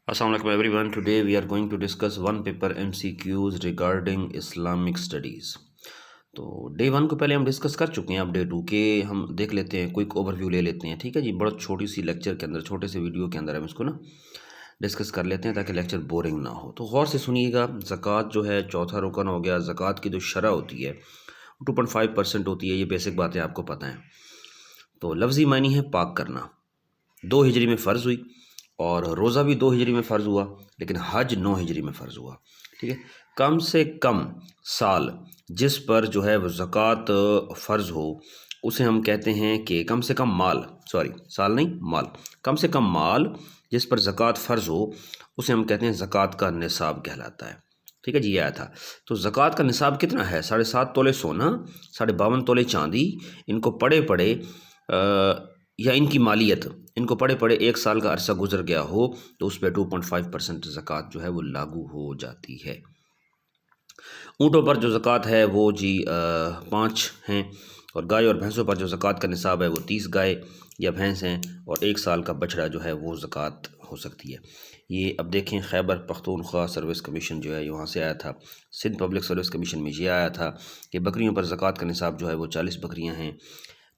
Assalamu alaikum everyone. Today we are going to discuss one paper MCQs regarding Islamic studies. तो day one को पहले हम discuss कर चुके हैं. अब डे टू के हम देख लेते हैं, क्विक ओवरव्यू ले लेते हैं. ठीक है जी, बहुत छोटी सी लेक्चर के अंदर, छोटे से वीडियो के अंदर हम इसको ना डिस्कस कर लेते हैं ताकि लेक्चर बोरिंग ना हो. तो गौर से सुनिएगा. ज़कात जो है चौथा रुकन हो गया. ज़कात की जो शरह होती है 2.5% होती है. ये बेसिक बातें आपको पता हैं. तो लफ्ज़ी मानी है पाक करना. 2 हिजरी में फ़र्ज़ हुई और रोज़ा भी 2 हिजरी में फ़र्ज़ हुआ, लेकिन हज 9 हिजरी में फ़र्ज़ हुआ. ठीक है. कम से कम साल जिस पर जो है वो ज़कात फ़र्ज़ हो उसे हम कहते हैं कि कम से कम माल, साल नहीं, माल, कम से कम माल जिस पर ज़कात फ़र्ज़ हो उसे हम कहते हैं ज़कात का निसाब कहलाता है. ठीक है जी, ये आया था. तो ज़कात का निसाब कितना है? 7.5 तोले सोना, 52 तोले चांदी. इनको पड़े पड़े या इनकी मालियत, इनको पड़े पड़े 1 साल का अरसा गुजर गया हो तो उस पर 2.5% ज़कात जो है वो लागू हो जाती है. ऊँटों पर जो ज़कात है वो जी 5 हैं, और गाय और भैंसों पर जो ज़कात का निसाब है वो 30 गाय या भैंस हैं, और 1 साल का बछड़ा जो है वो ज़कात हो सकती है. ये अब देखें, खैबर पख्तूनख्वा सर्विस कमीशन जो है वहाँ से आया था. सिंध पब्लिक सर्विस कमीशन में ये आया था कि बकरियों पर ज़कात का निसाब जो है वो 40 बकरियाँ हैं.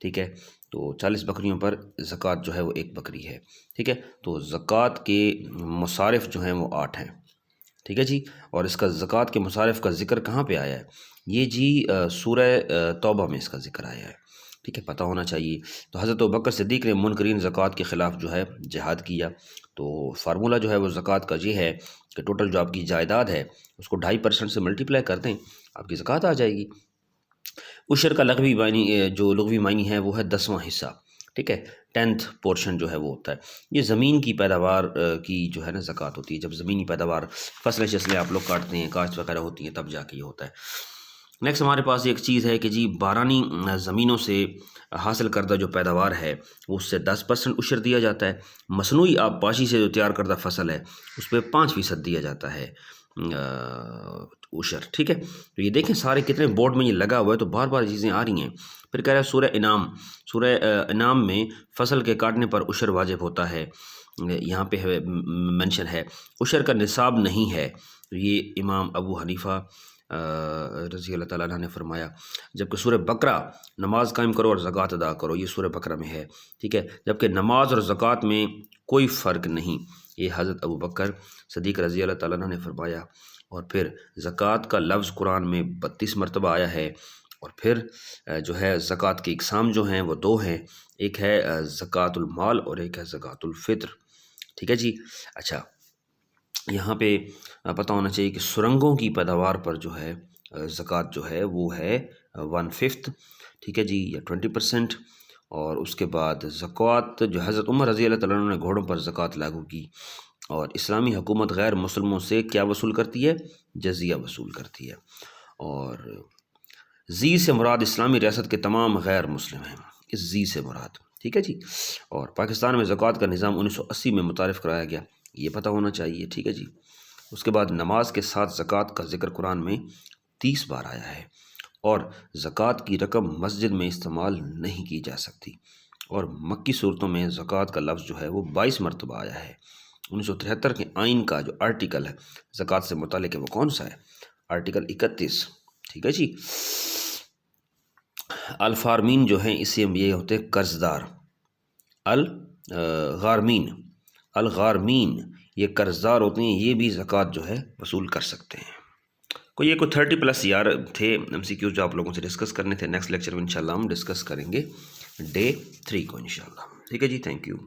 ठीक है. तो 40 बकरियों पर ज़कात जो है वो 1 बकरी है. ठीक है. तो ज़कात के मुसारिफ़ जो हैं वो 8 हैं. ठीक है जी. और इसका ज़कात के मुसारिफ़ का ज़िक्र कहाँ पे आया है? ये जी सूरह तौबा में इसका ज़िक्र आया है. ठीक है, पता होना चाहिए. तो हज़रत अबू बकर सिद्दीक़ ने मुनकरीन ज़कात के ख़िलाफ़ जो है जिहाद किया. तो फार्मूला जो है वो ज़कात का ये है कि टोटल जो आपकी जायदाद है उसको 2.5% से मल्टीप्लाई कर दें, आपकी ज़कात आ जाएगी. उशर का लग़वी मायनी, जो लग़वी मायनी है वो है 10वां हिस्सा. ठीक है, 10th पोर्शन जो है वो होता है. ये ज़मीन की पैदावार की जो है ना ज़कात होती है. जब ज़मीनी पैदावार, फसलें शसलें आप लोग काटते हैं, काश्त वगैरह होती हैं, तब जाके ये होता है. नेक्स्ट हमारे पास एक चीज़ है कि जी बारानी ज़मीनों से हासिल करदा जो पैदावार है वो उससे 10% उशर दिया जाता है. मसनूई आबपाशी से जो तैयार करदा फसल है उस पर 5% दिया जाता है उशर. ठीक है. तो ये देखें सारे कितने बोर्ड में ये लगा हुआ है, तो बार बार चीज़ें आ रही हैं. फिर कह रहा है सूरह इनाम में फसल के काटने पर उशर वाजिब होता है. यहाँ पे है मेंशन है उशर का निसाब नहीं है. तो ये इमाम अबू हनीफा रज़ी अल्लाह ताला अन्हु ने फरमाया. जबकि सूरह बकरा नमाज कायम करो और ज़कात अदा करो, ये सूरह बकरा में है. ठीक है. जबकि नमाज और ज़कात में कोई फ़र्क नहीं, ये हज़रत अबू बकर सिद्दीक़ रज़ी अल्लाह ताला अन्हु ने फरमाया. और फिर ज़कात का लफ्ज़ कुरान में 32 मरतबा आया है. और फिर जो है ज़कात के इक़साम जो हैं वो 2 हैं. एक है ज़कातुल माल और एक है ज़कातुल फ़ित्र. ठीक है जी. अच्छा, यहाँ पे पता होना चाहिए कि सुरंगों की पैदावार पर जो है ज़कात जो है वो है 1/5. ठीक है जी, या 20%. और उसके बाद ज़कात जो हज़रत उमर रज़ी अल्लाह ताला अन्हु ने घोड़ों पर ज़कात लागू की. और इस्लामी हुकूमत गैर मुसलमों से क्या वसूल करती है? जज़िया वसूल करती है. और जी से मुराद इस्लामी रियासत के तमाम गैर मुस्लिम हैं, इस जी से मुराद. ठीक है जी. और पाकिस्तान में ज़कात का निज़ाम 1980 में मुतारिफ़ कराया गया, ये पता होना चाहिए. ठीक है जी. उसके बाद नमाज के साथ ज़कात का ज़िक्र कुरान में 30 बार आया है. और ज़कात की रकम मस्जिद में इस्तेमाल नहीं की जा सकती. और मक्की सूरतों में ज़कात का लफ्ज़ जो है वो 22 मरतबा आया है. 1973 के आइन का जो आर्टिकल है ज़कात से मुतालिक है वो कौन सा है? आर्टिकल 31. ठीक है जी. अल-फ़ारमीन जो हैं इससे हम ये होते हैं कर्ज़दार. अल-गारमीन ये कर्ज़दार होते हैं, ये भी ज़कात जो है वसूल कर सकते हैं. कोई 30+ यार थे MCQ जो आप लोगों से डिस्कस करने थे. नेक्स्ट लेक्चर में इंशाल्लाह हम डिस्कस करेंगे डे 3 को इंशाल्लाह. ठीक है जी. Thank you.